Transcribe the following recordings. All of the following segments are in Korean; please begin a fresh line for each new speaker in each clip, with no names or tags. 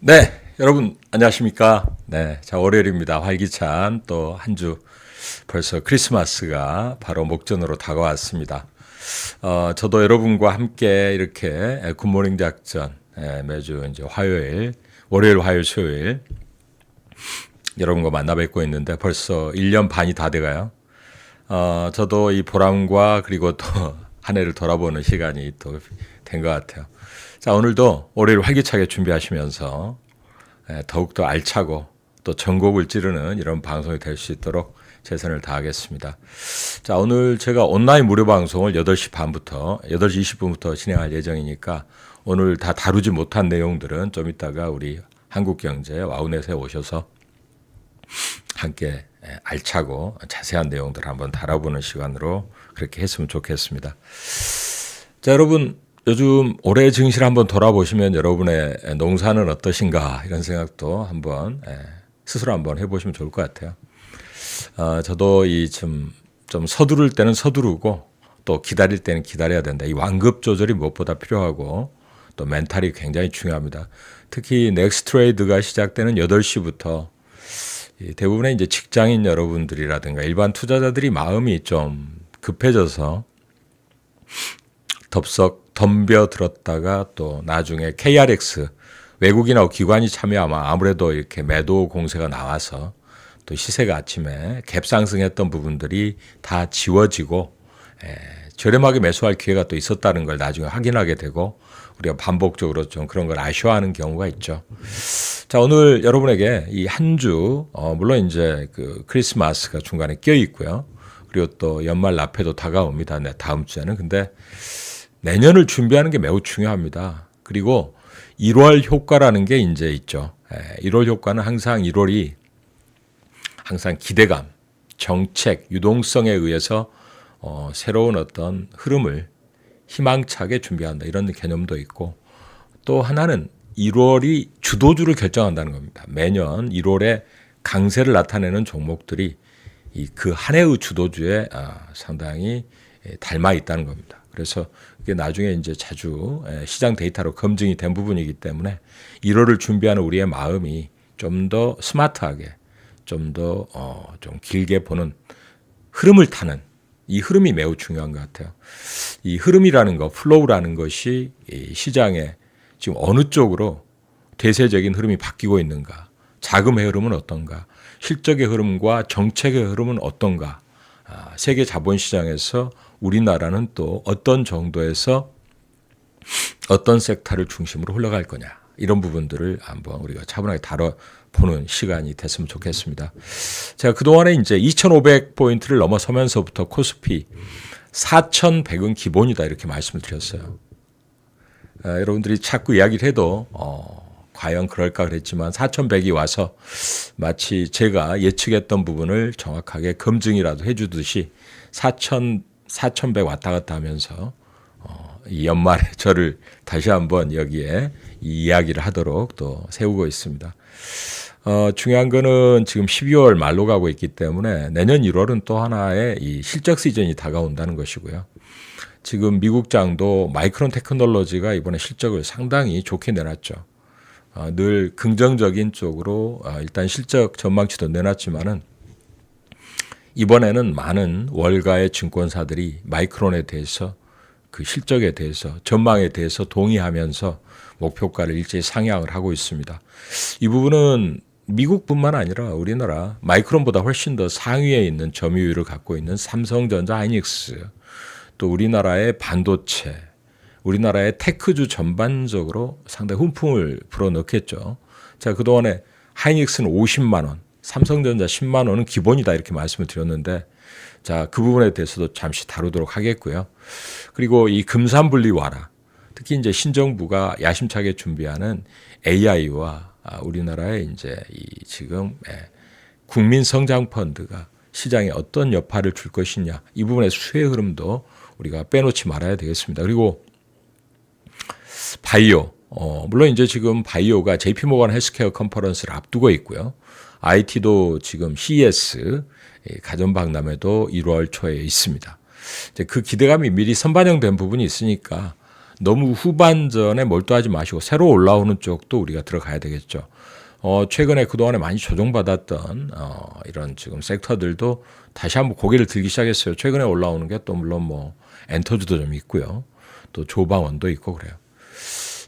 네, 여러분 안녕하십니까? 네, 자 월요일입니다. 활기찬 또 한 주 벌써 크리스마스가 바로 목전으로 다가왔습니다. 저도 여러분과 함께 이렇게 굿모닝 작전 매주 이제 화요일, 월요일, 화요일, 수요일 여러분과 만나 뵙고 있는데 벌써 1년 반이 다 돼가요. 저도 이 보람과 그리고 또 한 해를 돌아보는 시간이 또 된 것 같아요. 자, 오늘도 월요일 활기차게 준비하시면서 더욱더 알차고 또 전곡을 찌르는 이런 방송이 될 수 있도록 최선을 다하겠습니다. 자, 오늘 제가 온라인 무료 방송을 8시 반부터 8시 20분부터 진행할 예정이니까 오늘 다 다루지 못한 내용들은 좀 이따가 우리 한국경제 와우넷에 오셔서 함께 알차고 자세한 내용들을 한번 다뤄보는 시간으로 그렇게 했으면 좋겠습니다. 자, 여러분 요즘 올해 증시를 한번 돌아보시면 여러분의 농사는 어떠신가 이런 생각도 한번 스스로 한번 해보시면 좋을 것 같아요. 저도 좀 서두를 때는 서두르고 또 기다릴 때는 기다려야 된다. 이 완급 조절이 무엇보다 필요하고 또 멘탈이 굉장히 중요합니다. 특히 넥스트 트레이드가 시작되는 8시부터 대부분의 이제 직장인 여러분들이라든가 일반 투자자들이 마음이 좀 급해져서 덥석 덤벼들었다가 또 나중에 KRX 외국인하고 기관이 참여하면 아무래도 이렇게 매도 공세가 나와서 또 시세가 아침에 갭상승했던 부분들이 다 지워지고 저렴하게 매수할 기회가 또 있었다는 걸 나중에 확인하게 되고 우리가 반복적으로 좀 그런 걸 아쉬워하는 경우가 있죠. 자, 오늘 여러분에게 이 한 주 물론 이제 그 크리스마스가 중간에 껴 있고요. 그리고 또 연말 납회도 다가옵니다. 네, 다음 주에는. 근데 내년을 준비하는 게 매우 중요합니다. 그리고 1월 효과라는 게 이제 있죠. 1월 효과는 항상 1월이 항상 기대감, 정책, 유동성에 의해서 새로운 어떤 흐름을 희망차게 준비한다. 이런 개념도 있고 또 하나는 1월이 주도주를 결정한다는 겁니다. 매년 1월에 강세를 나타내는 종목들이 그 한 해의 주도주에 상당히 닮아 있다는 겁니다. 그래서 이게 나중에 이제 자주 시장 데이터로 검증이 된 부분이기 때문에 1월을 준비하는 우리의 마음이 좀 더 스마트하게 좀 더 좀 길게 보는 흐름을 타는 이 흐름이 매우 중요한 것 같아요. 이 흐름이라는 거, 플로우라는 것이 이 시장에 지금 어느 쪽으로 대세적인 흐름이 바뀌고 있는가, 자금의 흐름은 어떤가, 실적의 흐름과 정책의 흐름은 어떤가, 세계 자본시장에서 우리나라는 또 어떤 정도에서 어떤 섹터를 중심으로 흘러갈 거냐, 이런 부분들을 한번 우리가 차분하게 다뤄보는 시간이 됐으면 좋겠습니다. 제가 그동안에 이제 2,500포인트를 넘어서면서부터 코스피 4,100은 기본이다 이렇게 말씀을 드렸어요. 여러분들이 자꾸 이야기를 해도 과연 그럴까 그랬지만 4,100이 와서 마치 제가 예측했던 부분을 정확하게 검증이라도 해주듯이 4,100 왔다 갔다 하면서 이 연말에 저를 다시 한번 여기에 이 이야기를 하도록 또 세우고 있습니다. 중요한 거는 지금 12월 말로 가고 있기 때문에 내년 1월은 또 하나의 이 실적 시즌이 다가온다는 것이고요. 지금 미국장도 마이크론 테크놀로지가 이번에 실적을 상당히 좋게 내놨죠. 늘 긍정적인 쪽으로 일단 실적 전망치도 내놨지만은 이번에는 많은 월가의 증권사들이 마이크론에 대해서 그 실적에 대해서 전망에 대해서 동의하면서 목표가를 일제히 상향을 하고 있습니다. 이 부분은 미국뿐만 아니라 우리나라 마이크론보다 훨씬 더 상위에 있는 점유율을 갖고 있는 삼성전자, 하이닉스, 또 우리나라의 반도체, 우리나라의 테크주 전반적으로 상당히 훈풍을 불어넣겠죠. 자, 그동안에 하이닉스는 50만 원, 삼성전자 10만 원은 기본이다 이렇게 말씀을 드렸는데 자, 그 부분에 대해서도 잠시 다루도록 하겠고요. 그리고 이 금산분리 완화, 특히 이제 신정부가 야심차게 준비하는 AI와 우리나라의 이제 이 지금 국민 성장 펀드가 시장에 어떤 여파를 줄 것이냐, 이 부분의 수혜 흐름도 우리가 빼놓지 말아야 되겠습니다. 그리고 바이오, 물론 이제 지금 바이오가 JP모건 헬스케어 컨퍼런스를 앞두고 있고요. IT도 지금 CES 가전박람회도 1월 초에 있습니다. 이제 그 기대감이 미리 선반영된 부분이 있으니까 너무 후반전에 몰두하지 마시고 새로 올라오는 쪽도 우리가 들어가야 되겠죠. 최근에 그동안에 많이 조정받았던 이런 지금 섹터들도 다시 한번 고개를 들기 시작했어요. 최근에 올라오는 게 또 물론 뭐 엔터주도 좀 있고요. 또 조방원도 있고 그래요.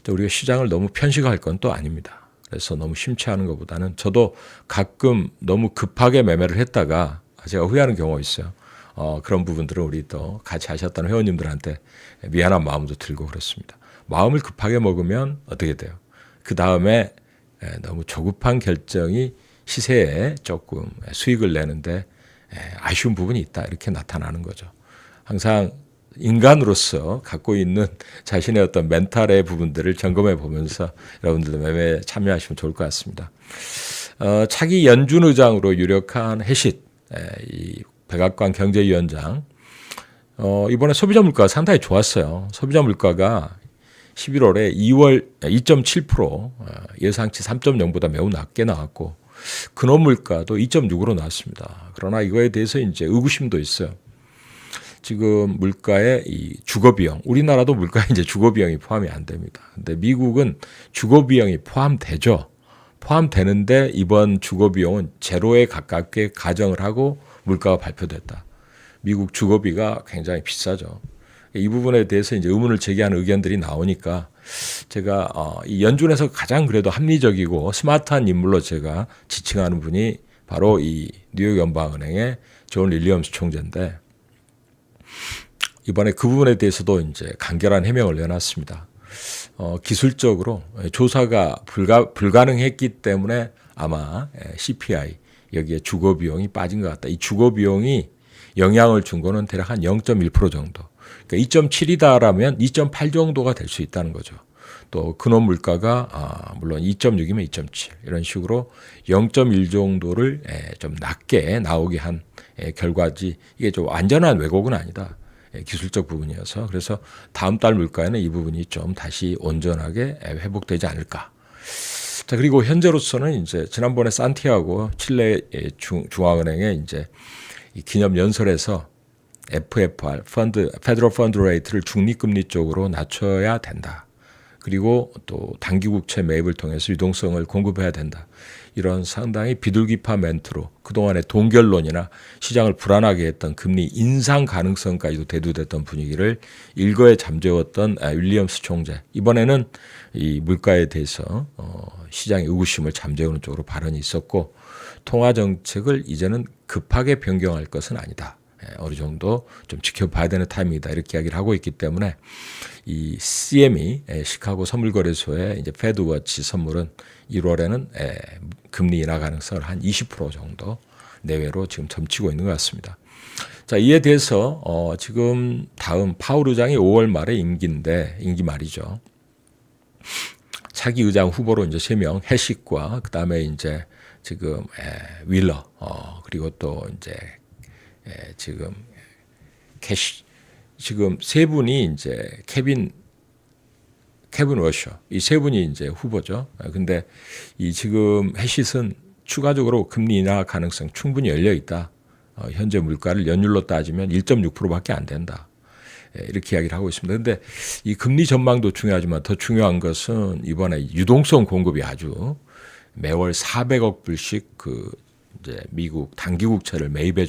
우리가 시장을 너무 편식할 건 또 아닙니다. 그래서 너무 심취하는 것보다는 저도 가끔 너무 급하게 매매를 했다가 제가 후회하는 경우가 있어요. 그런 부분들은 우리 또 같이 하셨던 회원님들한테 미안한 마음도 들고 그렇습니다. 마음을 급하게 먹으면 어떻게 돼요? 그 다음에 너무 조급한 결정이 시세에 조금 수익을 내는데 아쉬운 부분이 있다 이렇게 나타나는 거죠. 항상 인간으로서 갖고 있는 자신의 어떤 멘탈의 부분들을 점검해 보면서 여러분들도 매매에 참여하시면 좋을 것 같습니다. 차기 연준 의장으로 유력한 해싯 이 백악관 경제위원장 이번에 소비자 물가가 상당히 좋았어요. 소비자 물가가 11월에 2.7% 예상치 3.0보다 매우 낮게 나왔고 근원 물가도 2.6으로 나왔습니다. 그러나 이거에 대해서 이제 의구심도 있어요. 지금 물가의 이 주거 비용, 우리나라도 물가에 이제 주거 비용이 포함이 안 됩니다. 근데 미국은 주거 비용이 포함되죠. 포함되는데 이번 주거 비용은 제로에 가깝게 가정을 하고 물가가 발표됐다. 미국 주거비가 굉장히 비싸죠. 이 부분에 대해서 이제 의문을 제기하는 의견들이 나오니까 제가 이 연준에서 가장 그래도 합리적이고 스마트한 인물로 제가 지칭하는 분이 바로 이 뉴욕 연방은행의 존 윌리엄스 총재인데 이번에 그 부분에 대해서도 이제 간결한 해명을 내놨습니다. 기술적으로 조사가 불가능했기 때문에 아마 CPI 여기에 주거 비용이 빠진 것 같다. 이 주거 비용이 영향을 준 거는 대략 한 0.1% 정도. 그러니까 2.7이다라면 2.8 정도가 될 수 있다는 거죠. 또 근원 물가가 물론 2.6이면 2.7 이런 식으로 0.1 정도를 좀 낮게 나오게 한 결과지 이게 좀 완전한 왜곡은 아니다. 기술적 부분이어서 그래서 다음 달 물가에는 이 부분이 좀 다시 온전하게 회복되지 않을까. 자, 그리고 현재로서는 이제 지난번에 산티아고 칠레 중앙은행의 이제 이 기념 연설에서 FFR 페더럴 펀드 레이트를 중립금리 쪽으로 낮춰야 된다. 그리고 또 단기 국채 매입을 통해서 유동성을 공급해야 된다. 이런 상당히 비둘기파 멘트로 그동안의 동결론이나 시장을 불안하게 했던 금리 인상 가능성까지도 대두됐던 분위기를 일거에 잠재웠던 윌리엄스 총재. 이번에는 이 물가에 대해서 시장의 의구심을 잠재우는 쪽으로 발언이 있었고 통화 정책을 이제는 급하게 변경할 것은 아니다. 어느 정도 좀 지켜봐야 되는 타이밍이다. 이렇게 이야기를 하고 있기 때문에 이 CME 시카고 선물거래소의 이제 페드워치 선물은 1월에는 금리 인하 가능성을 한 20% 정도 내외로 지금 점치고 있는 것 같습니다. 자, 이에 대해서 지금 다음 파월 의장이 5월 말에 임기 말이죠. 차기 의장 후보로 이제 3명 해식과 그다음에 이제 지금 윌러 그리고 또 이제 지금 캐시 지금 세 분이 이제 케빈 워셔 이 세 분이 이제 후보죠. 근데 이 지금 해시스는 추가적으로 금리 인하 가능성 충분히 열려 있다. 현재 물가를 연율로 따지면 1.6%밖에 안 된다. 이렇게 이야기를 하고 있습니다. 그런데 이 금리 전망도 중요하지만 더 중요한 것은 이번에 유동성 공급이 아주 매월 400억 불씩 그 이제 미국 단기 국채를 매입해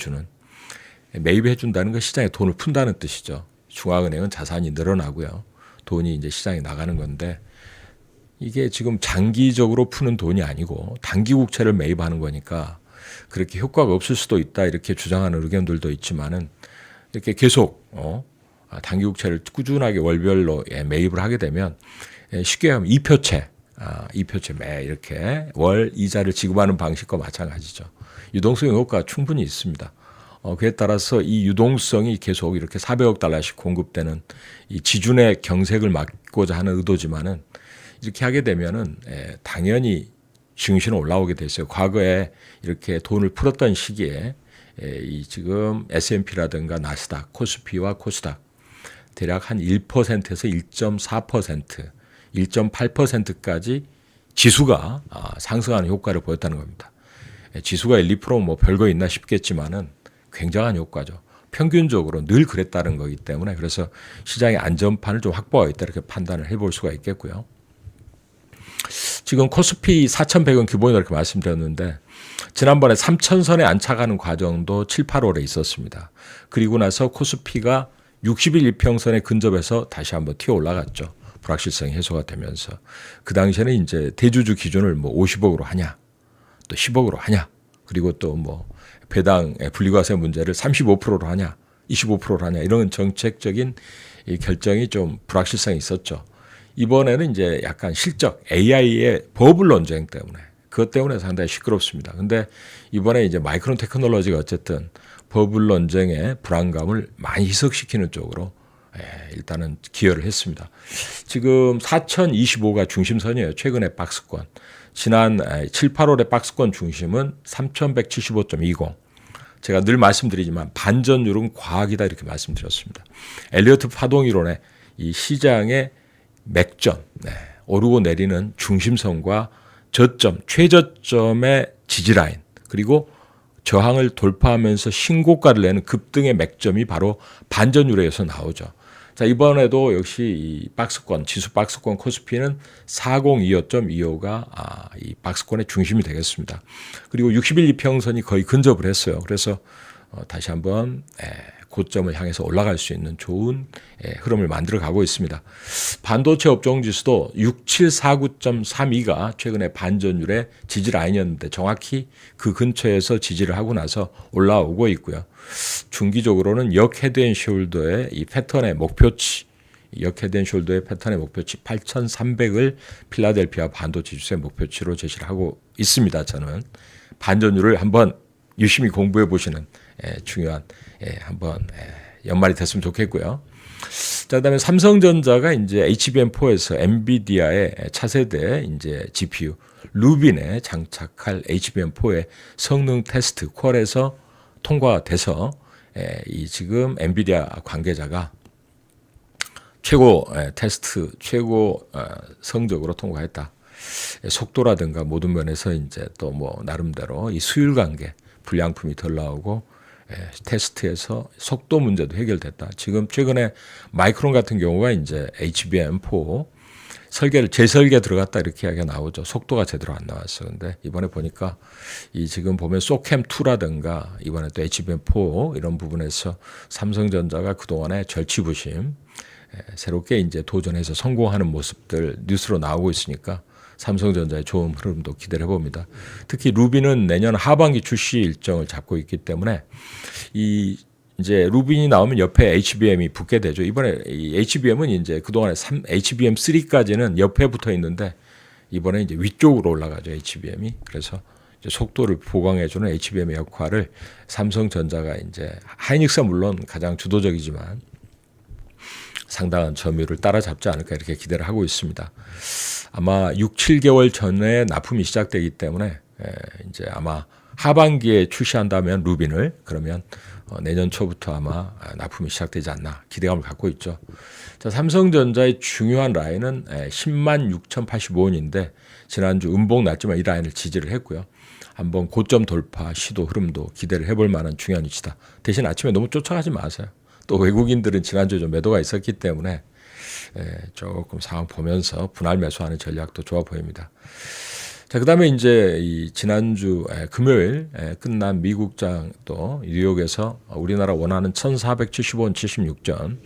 준다는 건 시장에 돈을 푼다는 뜻이죠. 중앙은행은 자산이 늘어나고요. 돈이 이제 시장에 나가는 건데 이게 지금 장기적으로 푸는 돈이 아니고 단기 국채를 매입하는 거니까 그렇게 효과가 없을 수도 있다 이렇게 주장하는 의견들도 있지만은 이렇게 계속 단기 국채를 꾸준하게 월별로 매입을 하게 되면 쉽게 하면 이표채 매 이렇게 월 이자를 지급하는 방식과 마찬가지죠. 유동성 효과가 충분히 있습니다. 그에 따라서 이 유동성이 계속 이렇게 400억 달러씩 공급되는 이 지준의 경색을 막고자 하는 의도지만은 이렇게 하게 되면은 당연히 증시는 올라오게 됐어요. 과거에 이렇게 돈을 풀었던 시기에 이 지금 S&P라든가 나스닥, 코스피와 코스닥 대략 한 1%에서 1.4%, 1.8%까지 지수가 상승하는 효과를 보였다는 겁니다. 지수가 1, 2% 뭐 별거 있나 싶겠지만은 굉장한 효과죠. 평균적으로 늘 그랬다는 거기 때문에 그래서 시장의 안전판을 좀 확보하고 있다 이렇게 판단을 해볼 수가 있겠고요. 지금 코스피 4,100원 기본이라고 이렇게 말씀드렸는데 지난번에 3,000선에 안착하는 과정도 7, 8월에 있었습니다. 그리고 나서 코스피가 60일 이평선에 근접해서 다시 한번 튀어 올라갔죠. 불확실성이 해소가 되면서 그 당시에는 이제 대주주 기준을 뭐 50억으로 하냐, 또 10억으로 하냐, 그리고 또 뭐 배당 분리과세 문제를 35%로 하냐, 25%로 하냐 이런 정책적인 이 결정이 좀 불확실성이 있었죠. 이번에는 이제 약간 실적 AI의 버블 논쟁 때문에 그것 때문에 상당히 시끄럽습니다. 근데 이번에 이제 마이크론 테크놀로지가 어쨌든 버블 논쟁의 불안감을 많이 희석시키는 쪽으로 일단은 기여를 했습니다. 지금 4,025가 중심선이에요. 최근의 박스권. 지난 7, 8월의 박스권 중심은 3,175.20. 제가 늘 말씀드리지만 반전율은 과학이다 이렇게 말씀드렸습니다. 엘리어트 파동이론의 이 시장의 맥점, 오르고 내리는 중심선과 저점, 최저점의 지지라인, 그리고 저항을 돌파하면서 신고가를 내는 급등의 맥점이 바로 반전율에서 나오죠. 자, 이번에도 역시 이 박스권, 지수 박스권 코스피는 402.25가 이 박스권의 중심이 되겠습니다. 그리고 60일 이평선이 거의 근접을 했어요. 그래서 다시 한번 고점을 향해서 올라갈 수 있는 좋은 흐름을 만들어 가고 있습니다. 반도체 업종 지수도 6749.32가 최근에 반전율의 지지 라인이었는데 정확히 그 근처에서 지지를 하고 나서 올라오고 있고요. 중기적으로는 역 헤드앤숄더의 이 패턴의 목표치, 역 헤드앤숄더의 패턴의 목표치 8,300을 필라델피아 반도체 지수의 목표치로 제시를 하고 있습니다. 저는 반전율을 한번 유심히 공부해 보시는 중요한 한번 연말이 됐으면 좋겠고요. 자, 그다음에 삼성전자가 이제 HBM4에서 엔비디아의 차세대 이제 GPU 루빈에 장착할 HBM4의 성능 테스트 퀄에서 통과돼서 이 지금 엔비디아 관계자가 최고 테스트 최고 성적으로 통과했다. 속도라든가 모든 면에서 이제 또 뭐 나름대로 이 수율 관계 불량품이 덜 나오고 테스트에서 속도 문제도 해결됐다. 지금 최근에 마이크론 같은 경우가 이제 HBM4 설계를 재설계 들어갔다 이렇게 이야기가 나오죠. 속도가 제대로 안 나왔어. 근데 이번에 보니까 이 지금 보면 소캠2라든가 이번에 또 HBM4 이런 부분에서 삼성전자가 그동안에 절치부심 새롭게 이제 도전해서 성공하는 모습들 뉴스로 나오고 있으니까 삼성전자의 좋은 흐름도 기대를 해봅니다. 특히 루빈은 내년 하반기 출시 일정을 잡고 있기 때문에 이 이제 루빈이 나오면 옆에 HBM이 붙게 되죠. 이번에 이 HBM은 이제 그동안에 HBM3까지는 옆에 붙어 있는데 이번에 이제 위쪽으로 올라가죠. HBM이. 그래서 이제 속도를 보강해주는 HBM의 역할을 삼성전자가 이제 하이닉스가 물론 가장 주도적이지만 상당한 점유율을 따라잡지 않을까 이렇게 기대를 하고 있습니다. 아마 6, 7개월 전에 납품이 시작되기 때문에 이제 아마 하반기에 출시한다면 루빈을 그러면 내년 초부터 아마 납품이 시작되지 않나 기대감을 갖고 있죠. 자, 삼성전자의 중요한 라인은 106,085원인데 지난주 음봉 났지만 이 라인을 지지를 했고요. 한번 고점 돌파 시도 흐름도 기대를 해볼 만한 중요한 위치다. 대신 아침에 너무 쫓아가지 마세요. 또 외국인들은 지난주에 좀 매도가 있었기 때문에 조금 상황 보면서 분할 매수하는 전략도 좋아 보입니다. 자, 그다음에 이제 이 지난주 금요일 끝난 미국장 또 뉴욕에서 우리나라 원화는 1,475원 76전,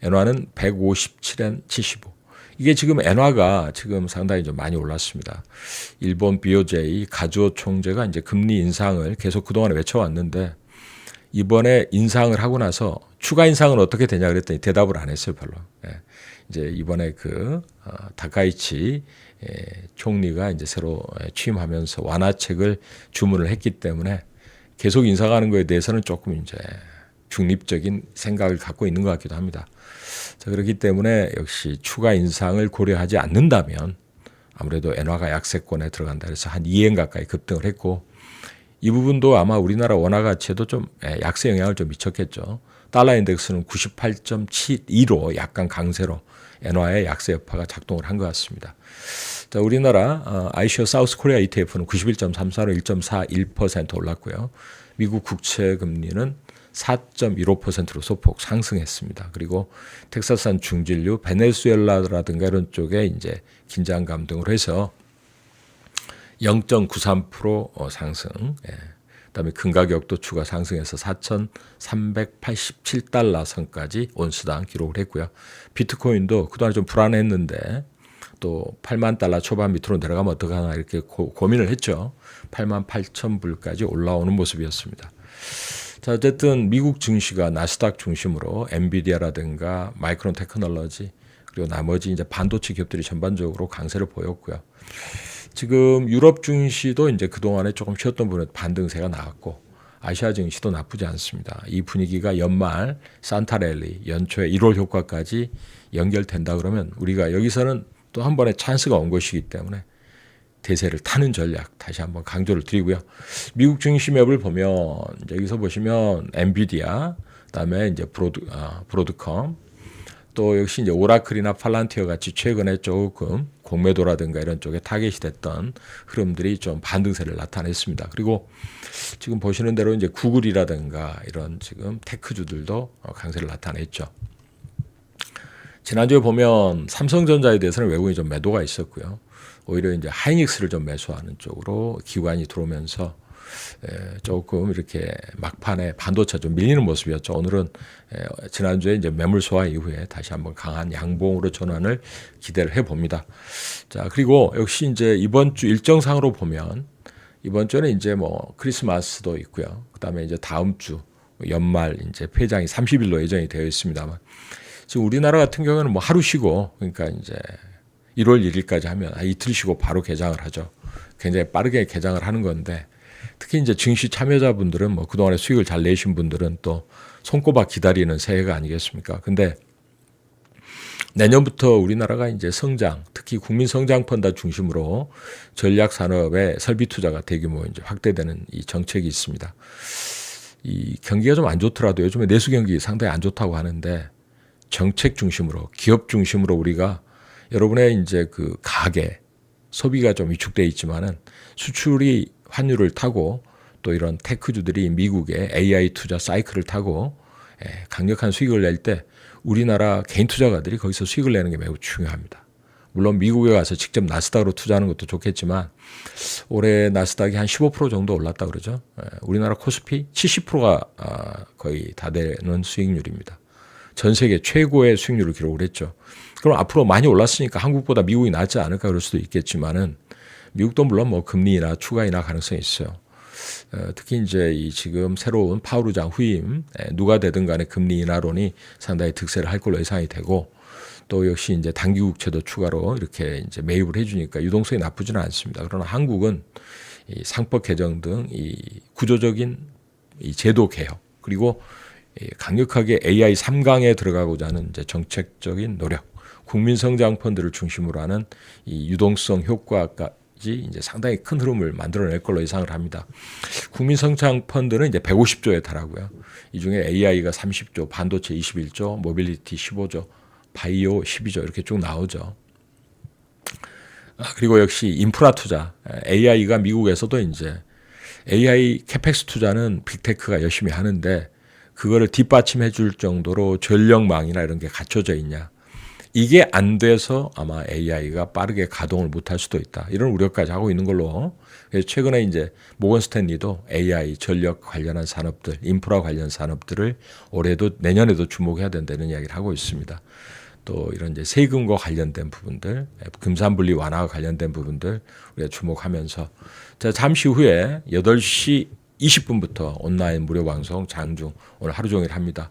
엔화는 157엔 75. 이게 지금 엔화가 지금 상당히 좀 많이 올랐습니다. 일본 BOJ 가즈오 총재가 이제 금리 인상을 계속 그동안에 외쳐왔는데 이번에 인상을 하고 나서 추가 인상은 어떻게 되냐 그랬더니 대답을 안 했어요, 별로. 이제 이번에 그 다카이치 총리가 이제 새로 취임하면서 완화책을 주문을 했기 때문에 계속 인상하는 거에 대해서는 조금 이제 중립적인 생각을 갖고 있는 것 같기도 합니다. 자, 그렇기 때문에 역시 추가 인상을 고려하지 않는다면 아무래도 엔화가 약세권에 들어간다 그래서 한 2엔 가까이 급등을 했고 이 부분도 아마 우리나라 원화 가치에도 좀 약세 영향을 좀 미쳤겠죠. 달러 인덱스는 98.72로 약간 강세로 엔화의 약세 여파가 작동을 한 것 같습니다. 자, 우리나라 iShares 사우스 코리아 ETF는 91.34로 1.41% 올랐고요. 미국 국채 금리는 4.15%로 소폭 상승했습니다. 그리고 텍사스산 중진류, 베네수엘라라든가 이런 쪽에 이제 긴장감 등으로 해서 0.93% 상승. 그다음에 금 가격도 추가 상승해서 4,387달러 선까지 온스당 기록을 했고요. 비트코인도 그동안 좀 불안했는데 또 8만 달러 초반 밑으로 내려가면 어떡하나 이렇게 고민을 했죠. 8만 8천 불까지 올라오는 모습이었습니다. 자, 어쨌든 미국 증시가 나스닥 중심으로 엔비디아라든가 마이크론 테크놀로지 그리고 나머지 이제 반도체 기업들이 전반적으로 강세를 보였고요. 지금 유럽 증시도 이제 그동안에 조금 쉬었던 부분에 반등세가 나왔고 아시아 증시도 나쁘지 않습니다. 이 분위기가 연말 산타랠리 연초에 1월 효과까지 연결된다 그러면 우리가 여기서는 또 한 번의 찬스가 온 것이기 때문에 대세를 타는 전략 다시 한번 강조를 드리고요. 미국 증시 맵을 보면 여기서 보시면 엔비디아, 그다음에 이제 브로드컴, 또 역시 이제 오라클이나 팔란티어 같이 최근에 조금 공매도라든가 이런 쪽에 타겟이 됐던 흐름들이 좀 반등세를 나타냈습니다. 그리고 지금 보시는 대로 이제 구글이라든가 이런 지금 테크주들도 강세를 나타냈죠. 지난주에 보면 삼성전자에 대해서는 외국인이 좀 매도가 있었고요. 오히려 이제 하이닉스를 좀 매수하는 쪽으로 기관이 들어오면서 조금 이렇게 막판에 반도체 좀 밀리는 모습이었죠. 오늘은 지난주에 이제 매물 소화 이후에 다시 한번 강한 양봉으로 전환을 기대를 해봅니다. 자, 그리고 역시 이제 이번 주 일정상으로 보면 이번 주는 이제 뭐 크리스마스도 있고요. 그다음에 이제 다음 주 연말 이제 폐장이 30일로 예정이 되어 있습니다만 지금 우리나라 같은 경우는 뭐 하루 쉬고 그러니까 이제 1월 1일까지 하면 이틀 쉬고 바로 개장을 하죠. 굉장히 빠르게 개장을 하는 건데 특히 이제 증시 참여자분들은 뭐 그동안에 수익을 잘 내신 분들은 또 손꼽아 기다리는 새해가 아니겠습니까? 근데 내년부터 우리나라가 이제 성장, 특히 국민 성장 펀드 중심으로 전략 산업의 설비 투자가 대규모 이제 확대되는 이 정책이 있습니다. 이 경기가 좀 안 좋더라도 요즘에 내수 경기 상당히 안 좋다고 하는데 정책 중심으로 기업 중심으로 우리가 여러분의 이제 그 가계 소비가 좀 위축돼 있지만은 수출이 환율을 타고 또 이런 테크주들이 미국의 AI 투자 사이클을 타고 강력한 수익을 낼 때 우리나라 개인 투자가들이 거기서 수익을 내는 게 매우 중요합니다. 물론 미국에 가서 직접 나스닥으로 투자하는 것도 좋겠지만 올해 나스닥이 한 15% 정도 올랐다 그러죠. 우리나라 코스피 70%가 거의 다 되는 수익률입니다. 전 세계 최고의 수익률을 기록을 했죠. 그럼 앞으로 많이 올랐으니까 한국보다 미국이 낫지 않을까 그럴 수도 있겠지만은 미국도 물론 뭐 금리 인하 추가 인하 가능성이 있어요. 특히 이제 이 지금 새로운 파월 의장 후임 누가 되든 간에 금리 인하론이 상당히 득세를 할 걸로 예상이 되고 또 역시 이제 단기 국채도 추가로 이렇게 이제 매입을 해주니까 유동성이 나쁘지는 않습니다. 그러나 한국은 이 상법 개정 등 이 구조적인 이 제도 개혁 그리고 강력하게 AI 3강에 들어가고자 하는 이제 정책적인 노력, 국민 성장 펀드를 중심으로 하는 이 유동성 효과까지 이제 상당히 큰 흐름을 만들어낼 걸로 예상을 합니다. 국민 성장 펀드는 이제 150조에 달하고요. 이 중에 AI가 30조, 반도체 21조, 모빌리티 15조, 바이오 12조 이렇게 쭉 나오죠. 그리고 역시 인프라 투자, AI가 미국에서도 이제 AI 캐펙스 투자는 빅테크가 열심히 하는데 그거를 뒷받침해 줄 정도로 전력망이나 이런 게 갖춰져 있냐. 이게 안 돼서 아마 AI가 빠르게 가동을 못할 수도 있다. 이런 우려까지 하고 있는 걸로. 그래서 최근에 이제 모건 스탠리도 AI 전력 관련한 산업들, 인프라 관련 산업들을 올해도 내년에도 주목해야 된다는 이야기를 하고 있습니다. 또 이런 이제 세금과 관련된 부분들, 금산분리 완화와 관련된 부분들 우리가 주목하면서 자, 잠시 후에 8시 20분부터 온라인 무료 방송 장중 오늘 하루 종일 합니다.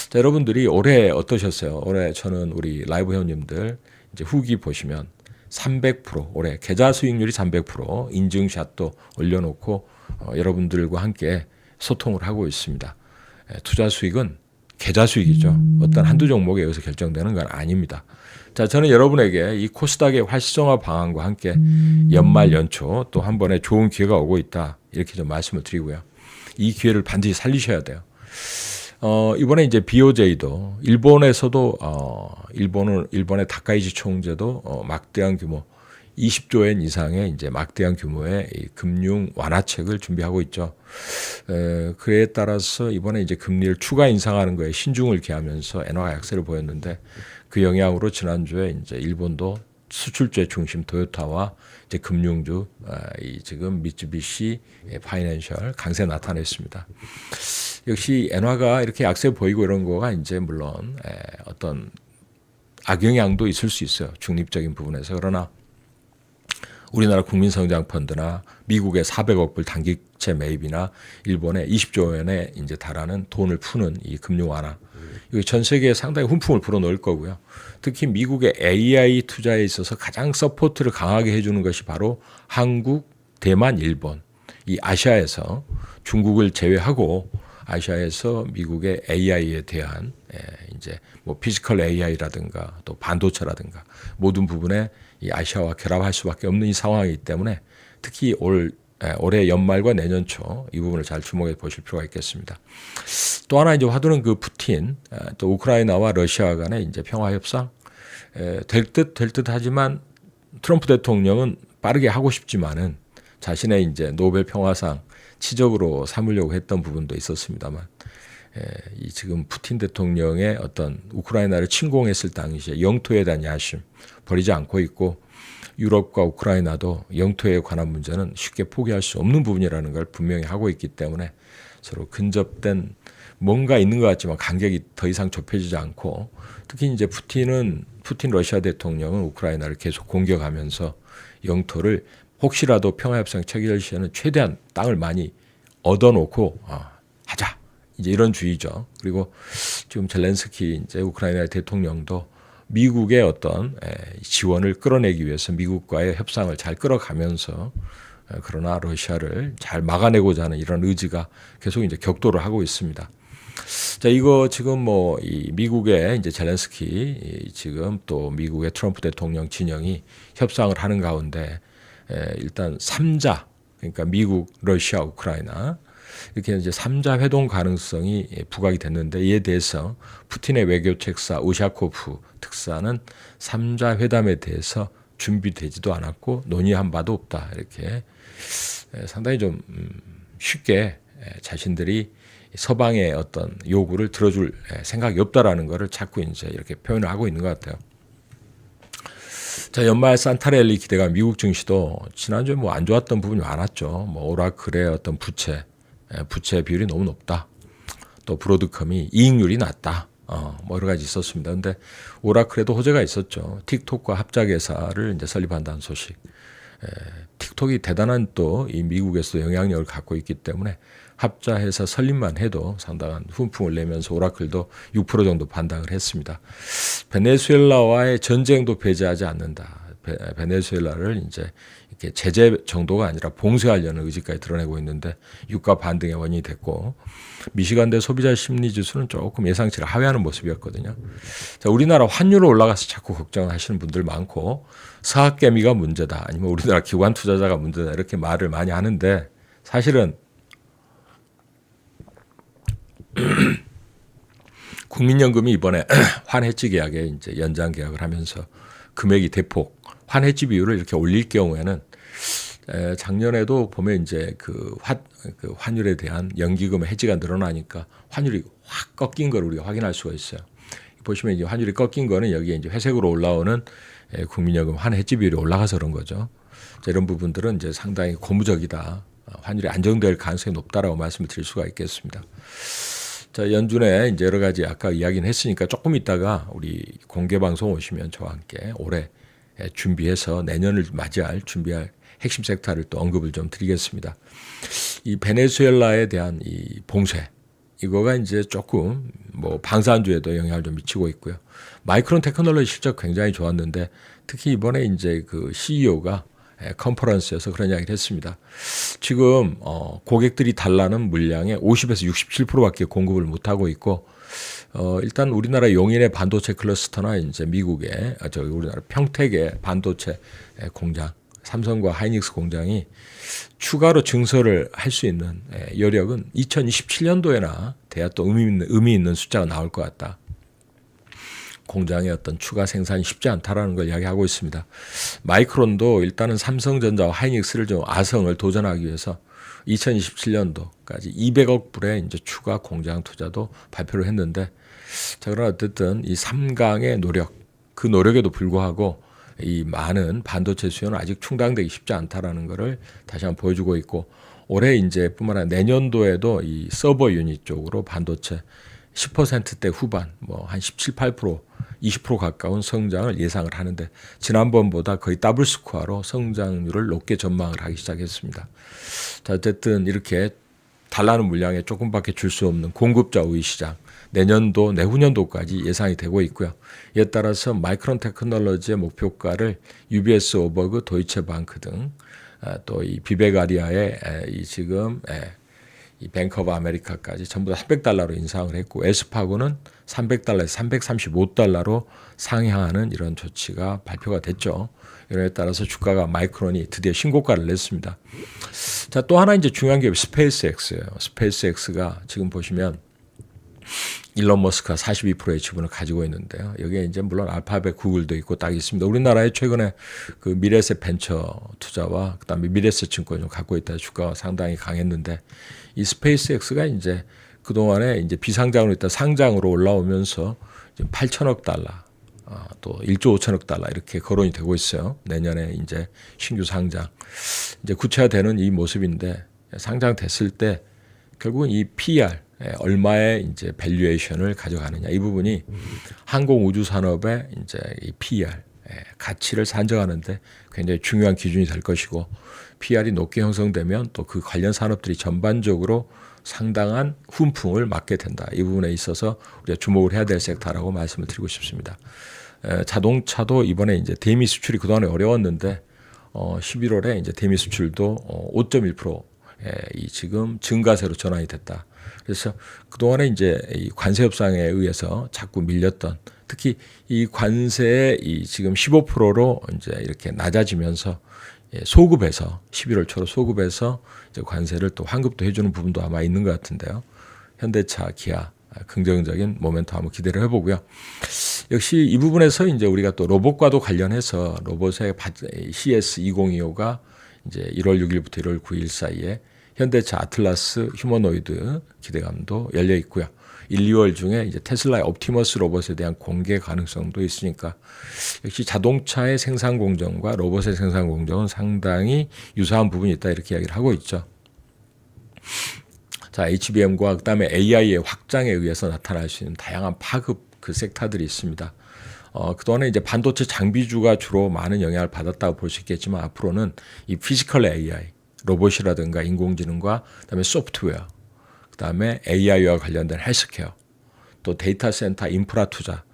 자, 여러분들이 올해 어떠셨어요? 올해 저는 우리 라이브 회원님들 이제 후기 보시면 300% 올해 계좌 수익률이 300% 인증샷도 올려놓고 여러분들과 함께 소통을 하고 있습니다. 투자 수익은 계좌 수익이죠. 어떤 한두 종목에 의해서 결정되는 건 아닙니다. 자, 저는 여러분에게 이 코스닥의 활성화 방안과 함께 연말 연초 또 한 번에 좋은 기회가 오고 있다. 이렇게 좀 말씀을 드리고요. 이 기회를 반드시 살리셔야 돼요. 이번에 이제 BOJ도 일본에서도 일본의 다카이지 총재도 막대한 규모 20조 엔 이상의 이제 막대한 규모의 이 금융 완화책을 준비하고 있죠. 그에 따라서 이번에 이제 금리를 추가 인상하는 거에 신중을 기하면서 엔화가 약세를 보였는데 그 영향으로 지난주에 이제 일본도 수출주의 중심 토요타와 이제 금융주 이 지금 미쯔비시 파이낸셜 강세 나타냈습니다. 역시 엔화가 이렇게 약세 보이고 이런 거가 이제 물론 어떤 악영향도 있을 수 있어요. 중립적인 부분에서. 그러나 우리나라 국민성장펀드나 미국의 400억 불 단기채 매입이나 일본의 20조 원에 이제 달하는 돈을 푸는 이 금융 완화. 이거 전 세계에 상당히 훈풍을 불어넣을 거고요. 특히 미국의 AI 투자에 있어서 가장 서포트를 강하게 해주는 것이 바로 한국, 대만, 일본. 이 아시아에서 중국을 제외하고 아시아에서 미국의 AI에 대한 이제 뭐 피지컬 AI라든가 또 반도체라든가 모든 부분에 이 아시아와 결합할 수밖에 없는 이 상황이기 때문에 특히 올해 연말과 내년 초 이 부분을 잘 주목해 보실 필요가 있겠습니다. 또 하나 이제 화두는 그 푸틴 또 우크라이나와 러시아 간의 이제 평화 협상 될 듯 하지만 트럼프 대통령은 빠르게 하고 싶지만은 자신의 이제 노벨 평화상 치적으로 삼으려고 했던 부분도 있었습니다만 이 지금 푸틴 대통령의 어떤 우크라이나를 침공했을 당시에 영토에 대한 야심 버리지 않고 있고 유럽과 우크라이나도 영토에 관한 문제는 쉽게 포기할 수 없는 부분이라는 걸 분명히 하고 있기 때문에 서로 근접된 뭔가 있는 것 같지만 간격이 더 이상 좁혀지지 않고 특히 이제 푸틴 러시아 대통령은 우크라이나를 계속 공격하면서 영토를 혹시라도 평화협상 체결 시에는 최대한 땅을 많이 얻어놓고 하자 이제 이런 주의죠. 그리고 지금 젤렌스키 이제 우크라이나 대통령도 미국의 어떤 지원을 끌어내기 위해서 미국과의 협상을 잘 끌어가면서 그러나 러시아를 잘 막아내고자 하는 이런 의지가 계속 이제 격도를 하고 있습니다. 자, 이거 지금 뭐 이 미국의 이제 젤렌스키 지금 또 미국의 트럼프 대통령 진영이 협상을 하는 가운데 일단 3자 그러니까 미국, 러시아, 우크라이나 이렇게 이제 3자 회동 가능성이 부각이 됐는데 이에 대해서 푸틴의 외교책사 우샤코프 특사는 3자 회담에 대해서 준비되지도 않았고 논의한 바도 없다 이렇게 상당히 좀 쉽게 자신들이 서방의 어떤 요구를 들어줄 생각이 없다라는 것을 자꾸 이제 이렇게 표현을 하고 있는 것 같아요. 자, 연말 산타랠리 기대감 미국 증시도 지난주에 뭐 안 좋았던 부분이 많았죠. 뭐 오라클의 어떤 부채 비율이 너무 높다. 또 브로드컴이 이익률이 낮다. 뭐 여러 가지 있었습니다. 근데 오라클에도 호재가 있었죠. 틱톡과 합작회사를 이제 설립한다는 소식. 틱톡이 대단한 또 이 미국에서 영향력을 갖고 있기 때문에 합작회사 설립만 해도 상당한 훈풍을 내면서 오라클도 6% 정도 반등을 했습니다. 베네수엘라와의 전쟁도 배제하지 않는다. 베네수엘라를 이제 이렇게 제재 정도가 아니라 봉쇄하려는 의지까지 드러내고 있는데 유가 반등의 원인이 됐고 미시간대 소비자 심리 지수는 조금 예상치를 하회하는 모습이었거든요. 자, 우리나라 환율이 올라가서 자꾸 걱정하시는 분들 많고 사학개미가 문제다 아니면 우리나라 기관 투자자가 문제다 이렇게 말을 많이 하는데 사실은 국민연금이 이번에 환해지 계약에 이제 연장 계약을 하면서 금액이 대폭 환해지 비율을 이렇게 올릴 경우에는 작년에도 보면 이제 그 환율에 대한 연기금 해지가 늘어나니까 환율이 확 꺾인 걸 우리가 확인할 수가 있어요. 보시면 이제 환율이 꺾인 거는 여기에 이제 회색으로 올라오는 국민연금 환해지 비율이 올라가서 그런 거죠. 자, 이런 부분들은 이제 상당히 고무적이다. 환율이 안정될 가능성이 높다라고 말씀을 드릴 수가 있겠습니다. 자, 연준에 이제 여러 가지 아까 이야기는 했으니까 조금 있다가 우리 공개 방송 오시면 저와 함께 올해 준비해서 내년을 맞이할 준비할 핵심 섹터를 또 언급을 좀 드리겠습니다. 이 베네수엘라에 대한 이 봉쇄 이거가 이제 조금 뭐 방산주에도 영향을 좀 미치고 있고요. 마이크론 테크놀로지 실적 굉장히 좋았는데 특히 이번에 이제 그 CEO가 컨퍼런스에서 그런 이야기를 했습니다. 지금 고객들이 달라는 물량의 50에서 67%밖에 공급을 못 하고 있고 일단 우리나라 용인의 반도체 클러스터나 이제 미국의 우리나라 평택의 반도체 공장 삼성과 하이닉스 공장이 추가로 증설을 할 수 있는 여력은 2027년도에나 돼야 또 의미 있는 숫자가 나올 것 같다. 공장의 어떤 추가 생산이 쉽지 않다라는 걸 이야기하고 있습니다. 마이크론도 일단은 삼성전자와 하이닉스를 좀 아성을 도전하기 위해서 2027년도까지 200억 불의 이제 추가 공장 투자도 발표를 했는데, 자, 그러나 어쨌든 이 3강의 노력, 그 노력에도 불구하고 이 많은 반도체 수요는 아직 충당되기 쉽지 않다라는 것을 다시 한번 보여주고 있고, 올해 이제 뿐만 아니라 내년도에도 이 서버 유닛 쪽으로 반도체 10%대 후반, 뭐 한 17, 8%, 20% 가까운 성장을 예상을 하는데, 지난번보다 거의 더블 스코어로 성장률을 높게 전망을 하기 시작했습니다. 자, 어쨌든 이렇게 달라는 물량에 조금밖에 줄 수 없는 공급자 우위 시장, 내년도, 내후년도까지 예상이 되고 있고요. 이에 따라서 마이크론 테크놀로지의 목표가를 UBS, 오버그, 도이체방크 등 또 이 비베가리아의 이 지금 이 뱅크 오브 아메리카까지 전부 다 $300로 인상을 했고, 에스파고는 $300에서 $335로 상향하는 이런 조치가 발표가 됐죠. 이에 따라서 주가가 마이크론이 드디어 신고가를 냈습니다. 자, 또 하나 이제 중요한 기업 스페이스X예요. 스페이스X가 지금 보시면 일론 머스크가 42%의 지분을 가지고 있는데요. 여기에 이제 물론 알파벳, 구글도 있고 딱 있습니다. 우리나라에 최근에 그 미래에셋 벤처 투자와 그다음에 미래에셋 증권을 갖고 있다 주가가 상당히 강했는데, 이 스페이스X가 이제 그동안에 이제 비상장으로 있다 상장으로 올라오면서 지금 8천억 달러, 또 1조 5천억 달러 이렇게 거론이 되고 있어요. 내년에 이제 신규 상장. 이제 구체화되는 이 모습인데, 상장됐을 때 결국은 이 PR, 얼마의 이제 밸류에이션을 가져가느냐, 이 부분이 항공우주 산업의 이제 이 PR 가치를 산정하는데 굉장히 중요한 기준이 될 것이고, PR이 높게 형성되면 또 그 관련 산업들이 전반적으로 상당한 훈풍을 맞게 된다. 이 부분에 있어서 우리가 주목을 해야 될 섹터라고 말씀을 드리고 싶습니다. 자동차도 이번에 이제 대미 수출이 그동안에 어려웠는데 11월에 이제 대미 수출도 5.1% 이 지금 증가세로 전환이 됐다. 그래서 그동안에 이제 이 관세 협상에 의해서 자꾸 밀렸던, 특히 이 관세의 이 지금 15%로 이제 이렇게 낮아지면서 소급해서 11월 초로 소급해서 이제 관세를 또 환급도 해주는 부분도 아마 있는 것 같은데요. 현대차, 기아 긍정적인 모멘텀 한번 기대를 해보고요. 역시 이 부분에서 이제 우리가 또 로봇과도 관련해서 로봇의 CS2025가 이제 1월 6일부터 1월 9일 사이에 현대차 아틀라스 휴머노이드 기대감도 열려 있고요. 1, 2월 중에 이제 테슬라의 옵티머스 로봇에 대한 공개 가능성도 있으니까, 역시 자동차의 생산 공정과 로봇의 생산 공정은 상당히 유사한 부분이 있다, 이렇게 이야기를 하고 있죠. 자, HBM과 그다음에 AI의 확장에 의해서 나타날 수 있는 다양한 파급 그 섹터들이 있습니다. 그동안에 이제 반도체 장비주가 주로 많은 영향을 받았다고 볼 수 있겠지만, 앞으로는 이 피지컬 AI, 로봇이라든가 인공지능과 그다음에 소프트웨어, 그다음에 AI와 관련된 헬스케어, 또 데이터 센터 인프라 투자,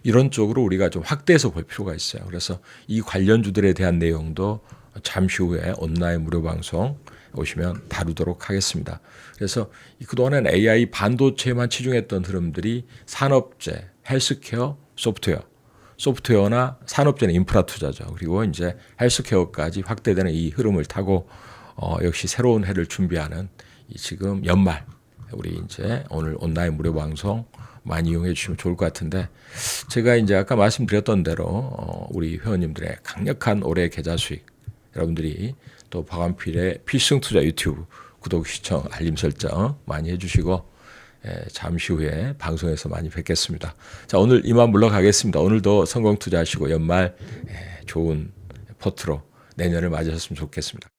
이런 쪽으로 우리가 좀 확대해서 볼 필요가 있어요. 그래서 이 관련주들에 대한 내용도 잠시 후에 온라인 무료 방송 오시면 다루도록 하겠습니다. 그래서 그동안엔 AI 반도체만 치중했던 흐름들이 산업재, 헬스케어, 소프트웨어나 산업재는 인프라 투자죠. 그리고 이제 헬스케어까지 확대되는 이 흐름을 타고 역시 새로운 해를 준비하는 이 지금 연말, 우리 이제 오늘 온라인 무료 방송 많이 이용해 주시면 좋을 것 같은데, 제가 이제 아까 말씀드렸던 대로 우리 회원님들의 강력한 올해 계좌 수익, 여러분들이 또 박완필의 필승 투자 유튜브 구독, 시청, 알림 설정 많이 해주시고, 잠시 후에 방송에서 많이 뵙겠습니다. 자, 오늘 이만 물러가겠습니다. 오늘도 성공 투자하시고 연말 좋은 포트로 내년을 맞이하셨으면 좋겠습니다.